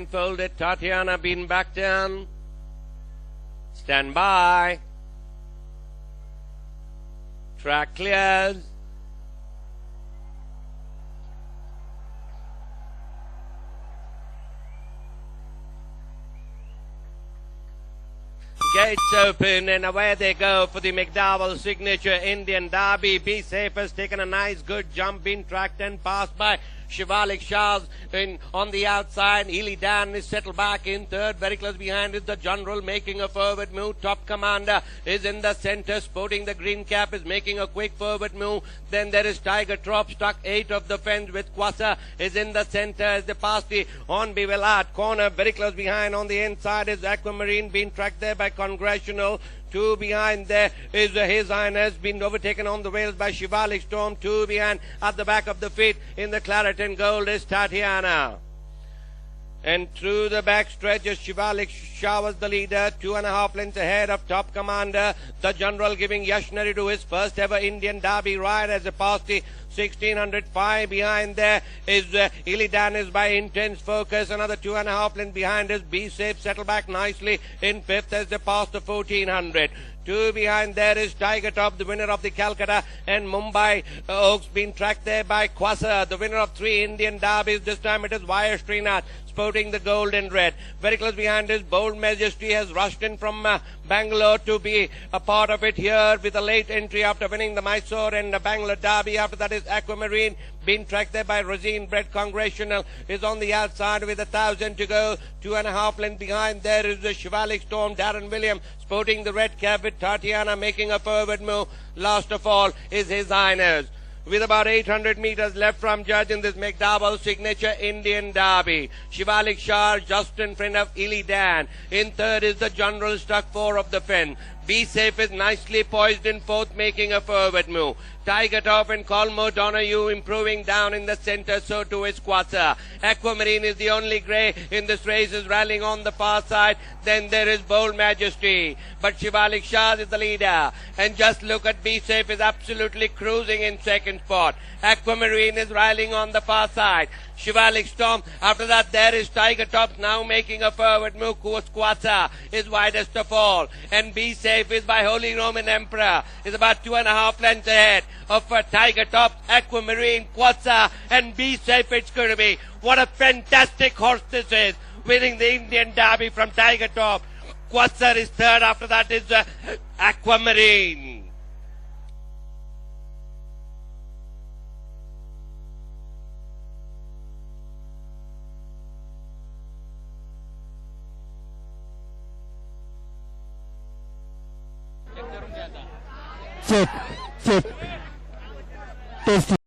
Folded, Tatiana been back down. Stand by. Track clears. Gates open and away they go for the McDowell Signature Indian Derby. Be Safe has taken a nice good jump, been tracked and passed by Shivalik Shah on the outside. Ely Dan is settled back in third. Very close behind is the General making a forward move. Top Commander is in the centre, sporting the green cap, is making a quick forward move. Then there is Tiger Trop, stuck 8 of the fence with Quasar is in the centre as they pass the Hornby Willard corner. Very close behind on the inside is Aquamarine, being tracked there by Congressional. 2 behind there is His Highness, been overtaken on the rails by Shivalik Storm. 2 behind at the back of the feet in the claret and gold is Tatiana. And through the back stretch is Shivalik Shah was the leader, 2.5 lengths ahead of Top Commander. The General giving Yashnari to his first ever Indian Derby ride as they pass the 1605. Behind there is Ely Dan is by Intense Focus. Another 2.5 lengths behind is Be Safe, settled back nicely in 5th as they pass the 1400. 2 behind there is Tiger Top, the winner of the Calcutta and Mumbai Oaks, being tracked there by Quasar, the winner of 3 Indian Derbies. This time it is Vaya Srinath, sporting the gold and red. Very close behind is Bold Majesty, has rushed in from Bangalore to be a part of it here with a late entry after winning the Mysore and the Bangalore Derby. After that is Aquamarine, being tracked there by Rosine Bread. Congressional is on the outside with 1,000 to go. 2.5 lengths behind there is the Shivalik Storm, Darren Williams, sporting the red cap with Tatiana making a forward move. Last of all is His Highness, with about 800 meters left from judge in this McDowell Signature Indian Derby. Shivalik Shah just in front of Ely Dan. In third is the General, stuck 4 of the fen. Be Safe is nicely poised in fourth, making a forward move. Tiger Top and Colmo Donahue improving down in the centre, so too is Quasar. Aquamarine is the only grey in this race, is rallying on the far side. Then there is Bold Majesty, but Shivalik Shah is the leader. And just look at Be Safe is absolutely cruising in second spot. Aquamarine is rallying on the far side. Shivalik Storm. After that there is Tiger Top now making a forward move. Quasar is widest of all. And Be Safe is by Holy Roman Emperor, is about 2.5 lengths ahead of Tiger Top, Aquamarine, Quasar and Be Safe. It's going to be, what a fantastic horse this is, winning the Indian Derby from Tiger Top. Quasar is third. After that is Aquamarine. check, test